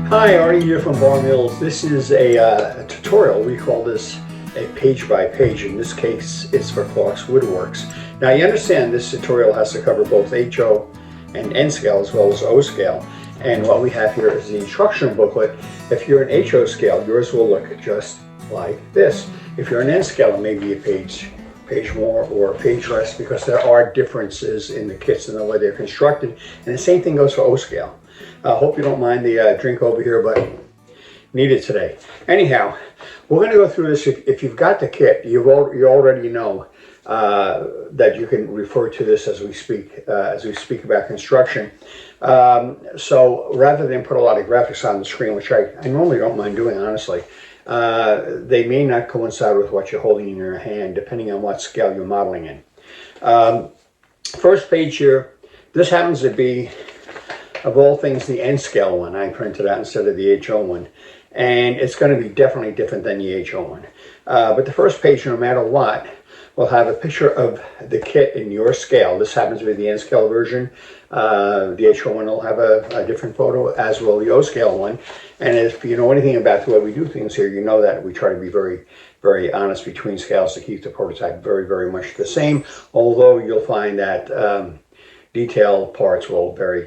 Hi, Artie here from Bar Mills. This is a tutorial. We call this a page by page. In this case, it's for Clark's Woodworks. Now, you understand this tutorial has to cover both HO and N scale as well as O scale. And what we have here is the instruction booklet. If you're an HO scale, yours will look just like this. If you're an N scale, it may be a page more or a page less, because there are differences in the kits and the way they're constructed. And the same thing goes for O scale. I hope you don't mind the drink over here, but need it today. Anyhow, we're going to go through this. If you've got the kit, you already know that you can refer to this as we speak about construction. So rather than put a lot of graphics on the screen, which I normally don't mind doing, honestly, they may not coincide with what you're holding in your hand, depending on what scale you're modeling in. First page here, this happens to be, of all things, the N scale one. I printed out instead of the HO one. And it's going to be definitely different than the HO one. But the first page, no matter what, will have a picture of the kit in your scale. This happens to be the N scale version. The HO one will have a different photo, as will the O scale one. And if you know anything about the way we do things here, you know that we try to be very, very honest between scales to keep the prototype very, very much the same. Although you'll find that detailed parts will vary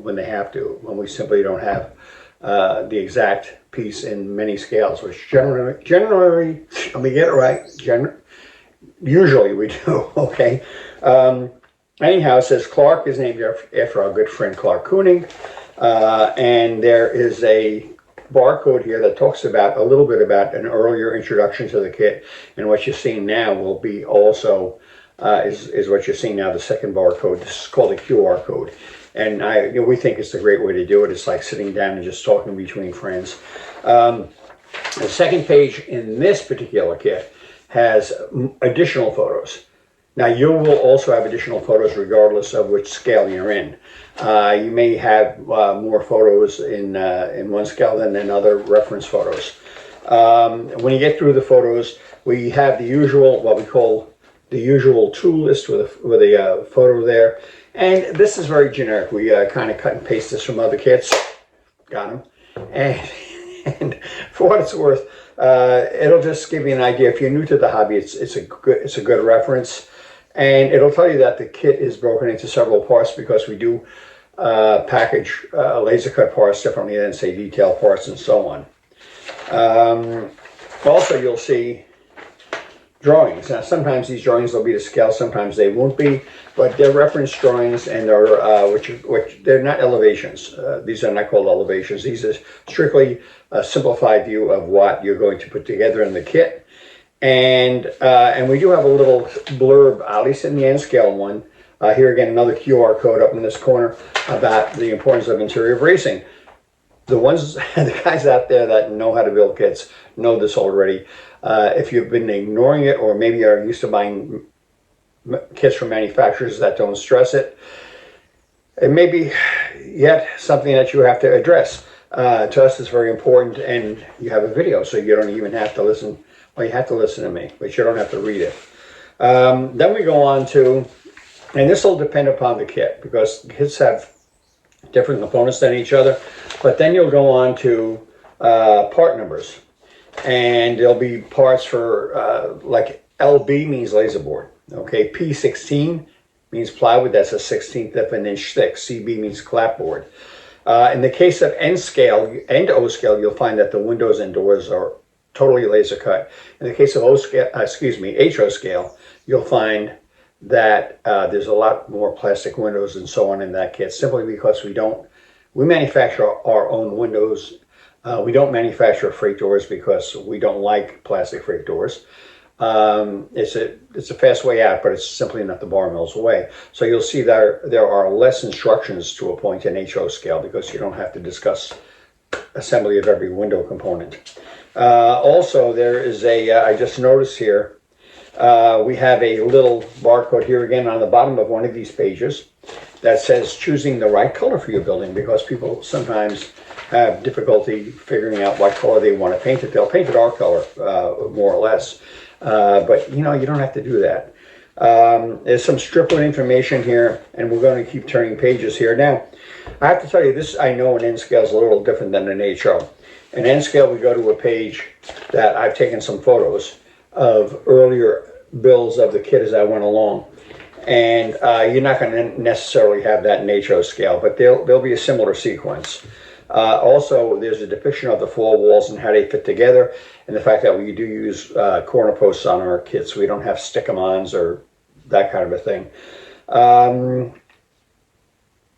when they have to, when we simply don't have the exact piece in many scales, which generally, let me get it right, usually we do, okay? Anyhow, it says Clark is named after our good friend Clark Kooning, and there is a barcode here that talks about a little bit about an earlier introduction to the kit, and what you're seeing now will be also is what you're seeing now, the second barcode. This is called a QR code. And we think it's a great way to do it. It's like sitting down and just talking between friends. The second page in this particular kit has additional photos. Now, you will also have additional photos regardless of which scale you're in. You may have more photos in one scale than in other reference photos. When you get through the photos, we have the usual, what we call the usual tool list with a photo there. And this is very generic. We kind of cut and paste this from other kits. Got them. And for what it's worth, it'll just give you an idea. If you're new to the hobby, it's a good reference. And it'll tell you that the kit is broken into several parts, because we do package laser cut parts differently than, say, detail parts and so on. Also, you'll see drawings. Now, sometimes these drawings will be to scale, sometimes they won't be, but they're reference drawings, and they're which they're not elevations. These are not called elevations. These are strictly a simplified view of what you're going to put together in the kit. And we do have a little blurb, at least in the N scale one. Here again, another QR code up in this corner about the importance of interior bracing. The guys out there that know how to build kits know this already. If you've been ignoring it, or maybe are used to buying kits from manufacturers that don't stress it, it may be yet something that you have to address. To us, it's very important, and you have a video, so you don't even have to listen. Well, you have to listen to me, but you don't have to read it. Then we go on to, and this will depend upon the kit, because kits have different components than each other, but then you'll go on to part numbers. And there'll be parts for, like LB means laser board. Okay, P16 means plywood, that's a 1/16 of an inch thick. CB means clapboard. In the case of N scale and O scale, you'll find that the windows and doors are totally laser cut. In the case of HO scale, you'll find that there's a lot more plastic windows and so on in that kit, simply because we manufacture our own windows. We don't manufacture freight doors because we don't like plastic freight doors. It's a fast way out, but it's simply not the Bar Mills way. So you'll see that there are less instructions to a point in HO scale, because you don't have to discuss assembly of every window component. Also, there is I just noticed here, we have a little barcode here again on the bottom of one of these pages that says choosing the right color for your building, because people sometimes have difficulty figuring out what color they want to paint it. They'll paint it our color, more or less, but you don't have to do that. There's some stripling information here, and we're going to keep turning pages here. Now, I have to tell you, this, I know an N scale is a little different than an HO. In N scale, we go to a page that I've taken some photos of earlier builds of the kit as I went along. And you're not going to necessarily have that in HO scale, but there'll be a similar sequence. Also, there's a depiction of the floor walls and how they fit together, and the fact that we do use corner posts on our kits. We don't have stick-em-ons or that kind of a thing.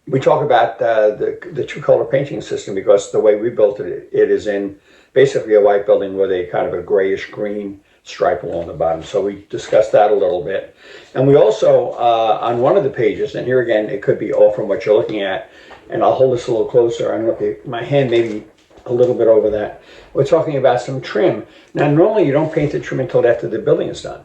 We talk about the two-color painting system because the way we built it, it is in basically a white building with a kind of a grayish-green stripe along the bottom. So we discussed that a little bit. And we also, on one of the pages, and here again, it could be all from what you're looking at, and I'll hold this a little closer. I don't know if my hand may be a little bit over that. We're talking about some trim. Now, normally you don't paint the trim until after the building is done.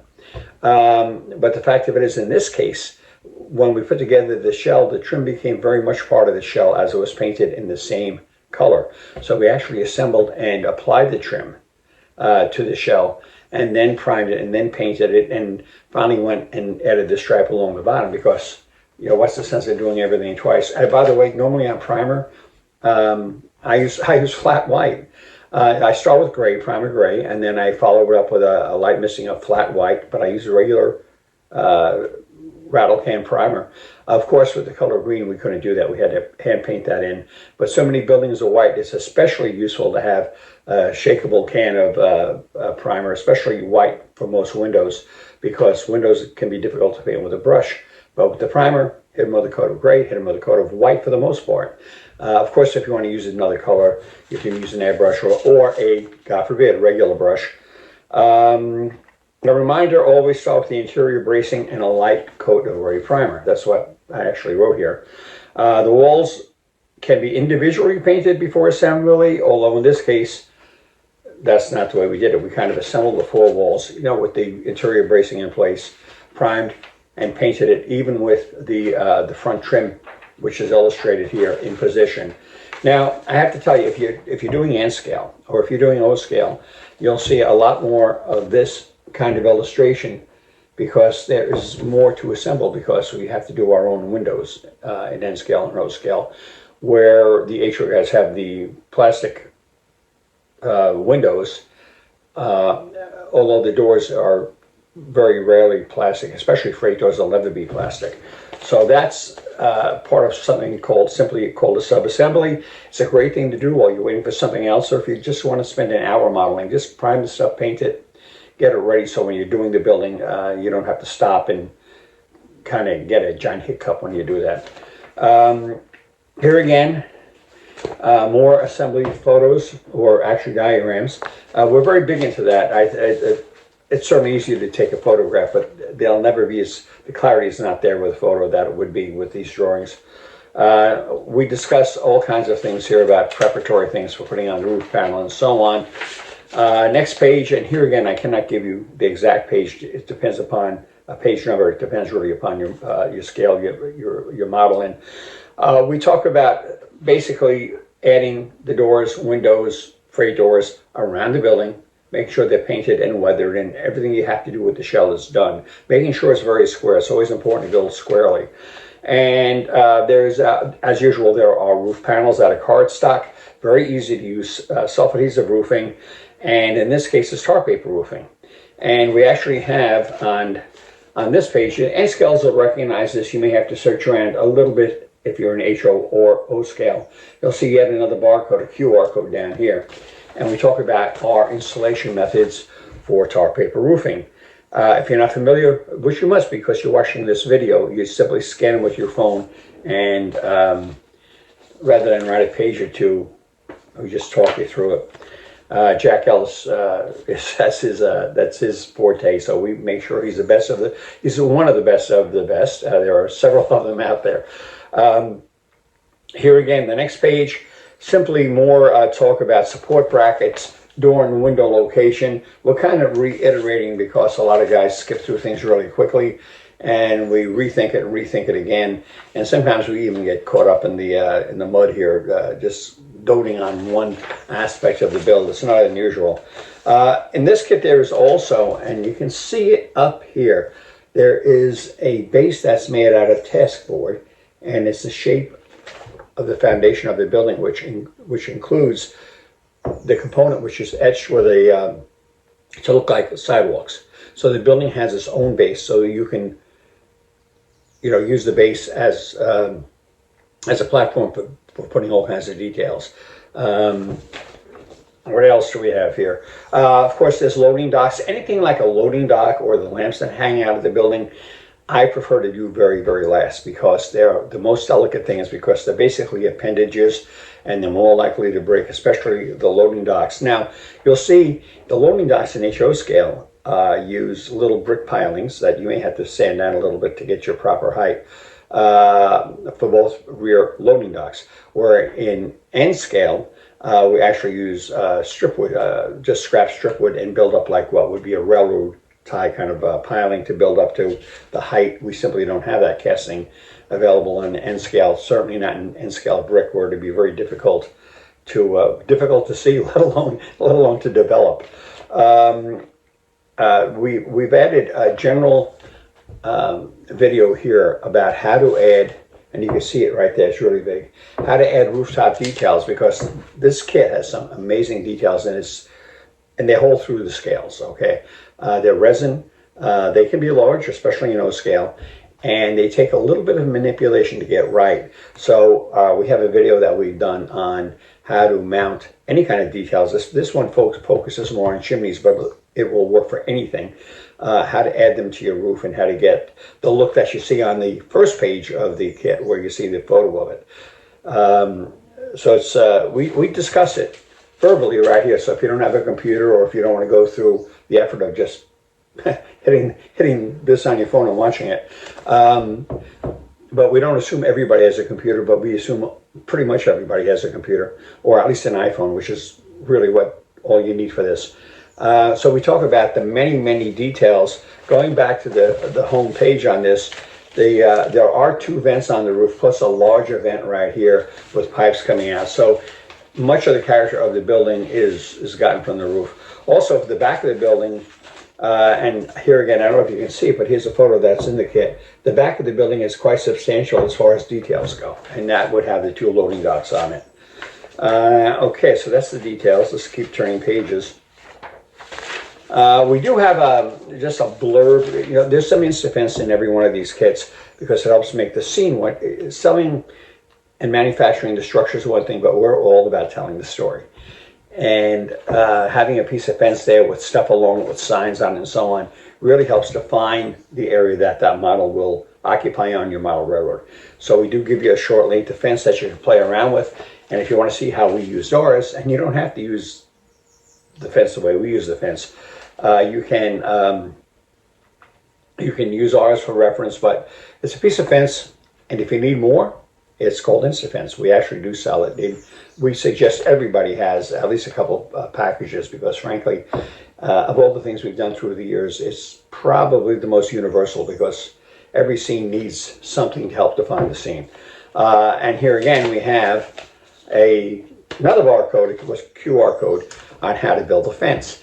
But the fact of it is, in this case, when we put together the shell, the trim became very much part of the shell as it was painted in the same color. So we actually assembled and applied the trim to the shell, and then primed it, and then painted it, and finally went and added the stripe along the bottom because, you know, what's the sense of doing everything twice? And by the way, normally on primer, I use flat white. I start with gray, primer gray, and then I follow it up with a light missing of flat white, but I use a regular rattle can primer. Of course, with the color green, we couldn't do that. We had to hand paint that in. But so many buildings are white, it's especially useful to have a shakeable can of primer, especially white for most windows, because windows can be difficult to paint with a brush. But with the primer, hit them with a coat of gray, hit them with a coat of white for the most part. Of course, if you want to use another color, you can use an airbrush or a, God forbid, regular brush. A reminder, always start with the interior bracing and a light coat of gray primer. That's what I actually wrote here. The walls can be individually painted before assembly, although in this case, that's not the way we did it. We kind of assembled the four walls, you know, with the interior bracing in place, primed, and painted it even with the front trim, which is illustrated here in position. Now, I have to tell you, if you're doing N scale or if you're doing O scale, you'll see a lot more of this kind of illustration because there is more to assemble because we have to do our own windows in N scale and O scale, where the HO guys have the plastic windows, although the doors are very rarely plastic, especially freight doors will never be plastic. So that's part of something simply called a sub-assembly. It's a great thing to do while you're waiting for something else, or if you just want to spend an hour modeling, just prime the stuff, paint it, get it ready so when you're doing the building, you don't have to stop and kind of get a giant hiccup when you do that. Here again, more assembly photos, or actually diagrams. We're very big into that. It's certainly easier to take a photograph, but they'll never be the clarity is not there with a photo that it would be with these drawings. We discuss all kinds of things here about preparatory things for putting on the roof panel and so on. Next page, and here again, I cannot give you the exact page. It depends upon a page number. It depends really upon your scale, your model. And we talk about basically adding the doors, windows, freight doors around the building, make sure they're painted and weathered, and everything you have to do with the shell is done. Making sure it's very square. It's always important to build squarely. And there's, as usual, there are roof panels out of cardstock. Very easy to use, self-adhesive roofing. And in this case, it's tar paper roofing. And we actually have on this page, N scales will recognize this. You may have to search around a little bit if you're in HO or O scale. You'll see yet another barcode, a QR code down here. And we talk about our installation methods for tar paper roofing. If you're not familiar, which you must be because you're watching this video, you simply scan them with your phone, and rather than write a page or two, we just talk you through it. Jack Ellis, that's his forte, so we make sure he's he's one of the best of the best. There are several of them out there. Here again, the next page, simply more talk about support brackets, door and window location. We're kind of reiterating because a lot of guys skip through things really quickly, and we rethink it and rethink it again. And sometimes we even get caught up in the mud here, just doting on one aspect of the build. It's not unusual. In this kit, there is also, and you can see it up here, there is a base that's made out of task board, and it's the shape of the foundation of the building, which includes the component which is etched with a to look like sidewalks. So the building has its own base, so you can, use the base as a platform for putting all kinds of details. What else do we have here? Of course, there's loading docks. Anything like a loading dock or the lamps that hang out of the building, I prefer to do very, very last, because they're the most delicate things, because they're basically appendages and they're more likely to break, especially the loading docks. Now, you'll see the loading docks in HO scale use little brick pilings that you may have to sand down a little bit to get your proper height for both rear loading docks. Where in N scale, we actually use strip wood, just scrap strip wood, and build up like what would be a railroad tie kind of piling to build up to the height. We simply don't have that casting available in N scale, certainly not in N scale brick, where it'd be very difficult to see, let alone to develop. We've added a general video here about how to add, and you can see it right there, it's really big, how to add rooftop details, because this kit has some amazing details, and they hold through the scales, okay? They're resin, they can be large, especially in O scale, and they take a little bit of manipulation to get right. So we have a video that we've done on how to mount any kind of details. This one focuses more on chimneys, but it will work for anything. How to add them to your roof, and how to get the look that you see on the first page of the kit, where you see the photo of it. So it's we discuss it verbally right here. So if you don't have a computer, or if you don't want to go through the effort of just hitting this on your phone and watching it, but we don't assume everybody has a computer, but we assume pretty much everybody has a computer, or at least an iPhone, which is really all you need for this. So we talk about the many details. Going back to the home page on this, there are 2 vents on the roof, plus a larger vent right here with pipes coming out. So much of the character of the building is gotten from the roof. Also, for the back of the building, and here again, I don't know if you can see it, but here's a photo that's in the kit. The back of the building is quite substantial as far as details go, and that would have the 2 loading docks on it. Okay, so that's the details. Let's keep turning pages. We do have just a blurb. There's some Instafence in every one of these kits, because it helps make the scene. Selling and manufacturing the structure is one thing, but we're all about telling the story. And having a piece of fence there with stuff along it, with signs on it and so on, really helps define the area that model will occupy on your model railroad. So we do give you a short length of fence that you can play around with. And if you want to see how we used ours, and you don't have to use the fence the way we use the fence, you can use ours for reference. But it's a piece of fence, and if you need more, it's called Instafence. We actually do sell it. We suggest everybody has at least a couple packages, because frankly, of all the things we've done through the years, it's probably the most universal, because every scene needs something to help define the scene. And here again, we have another barcode, it was QR code, on how to build a fence.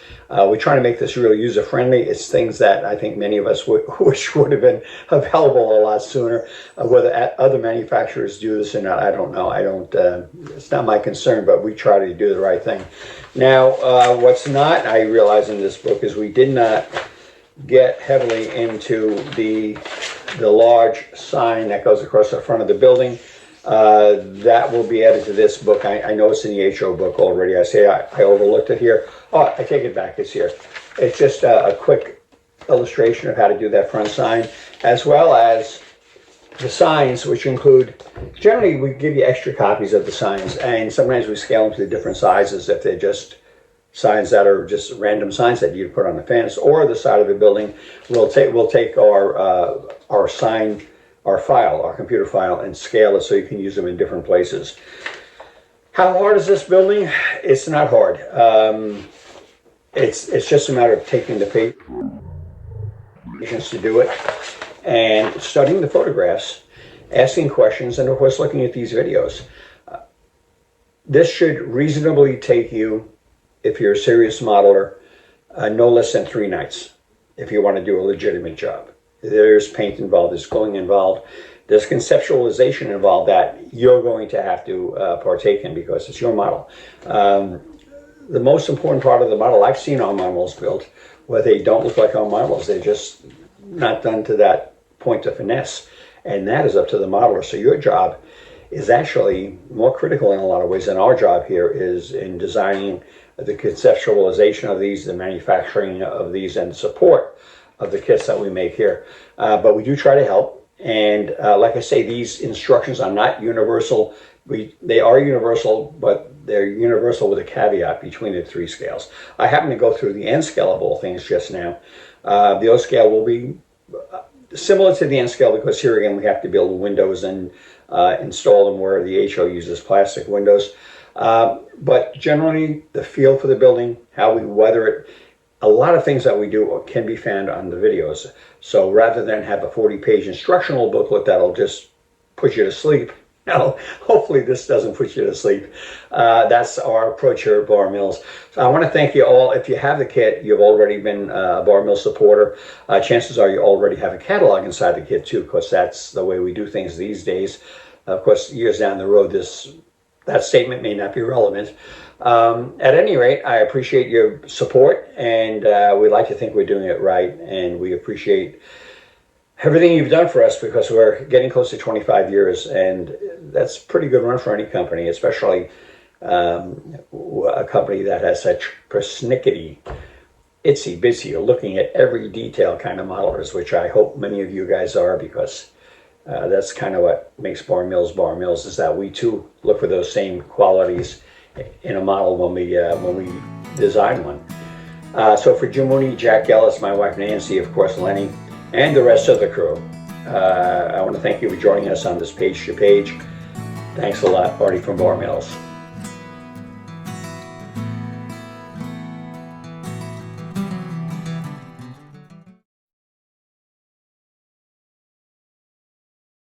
We try to make this really user-friendly. It's things that I think many of us wish would have been available a lot sooner. Whether other manufacturers do this or not, I don't know. It's not my concern, but we try to do the right thing. Now, what's not, I realize in this book, is we did not get heavily into the large sign that goes across the front of the building. That will be added to this book. I know it's in the HO book already. I overlooked it here. Oh, I take it back, it's here. It's just a quick illustration of how to do that front sign, as well as the signs, which include, generally we give you extra copies of the signs, and sometimes we scale them to different sizes if they're just signs that are just random signs that you put on the fence or the side of the building. We'll take our sign, our computer file, and scale it so you can use them in different places. How hard is this building? It's not hard. It's just a matter of taking the patience to do it, and studying the photographs, asking questions, and of course looking at these videos. This should reasonably take you, if you're a serious modeler, no less than 3 nights if you want to do a legitimate job. There's paint involved, there's gluing involved, there's conceptualization involved that you're going to have to partake in because it's your model. The most important part of the model, I've seen our models built where they don't look like our models. They're just not done to that point of finesse. And that is up to the modeler. So your job is actually more critical in a lot of ways than our job here is in designing the conceptualization of these, the manufacturing of these, and the support of the kits that we make here. But we do try to help. And like I say, these instructions are not universal. They are universal, but they're universal with a caveat between the 3 scales. I happen to go through the N scale of all things just now. The O scale will be similar to the N scale because here again we have to build windows and install them where the HO uses plastic windows. But generally the feel for the building, how we weather it, a lot of things that we do can be found on the videos. So rather than have a 40-page instructional booklet that'll just put you to sleep, no, hopefully this doesn't put you to sleep. That's our approach here at Bar Mills. So I want to thank you all. If you have the kit, you've already been a Bar Mills supporter. Chances are you already have a catalog inside the kit too, because that's the way we do things these days. Of course, years down the road, that statement may not be relevant. At any rate, I appreciate your support, and we like to think we're doing it right, and we appreciate everything you've done for us because we're getting close to 25 years, and that's a pretty good run for any company, especially a company that has such persnickety, itsy-bitsy, looking at every detail kind of modelers, which I hope many of you guys are, because that's kind of what makes Bar Mills, is that we too look for those same qualities in a model when we design one. So for Jim Mooney, Jack Ellis, my wife Nancy, of course Lenny, and the rest of the crew, I want to thank you for joining us on this page to page. Thanks a lot, Marty from Bar Mills.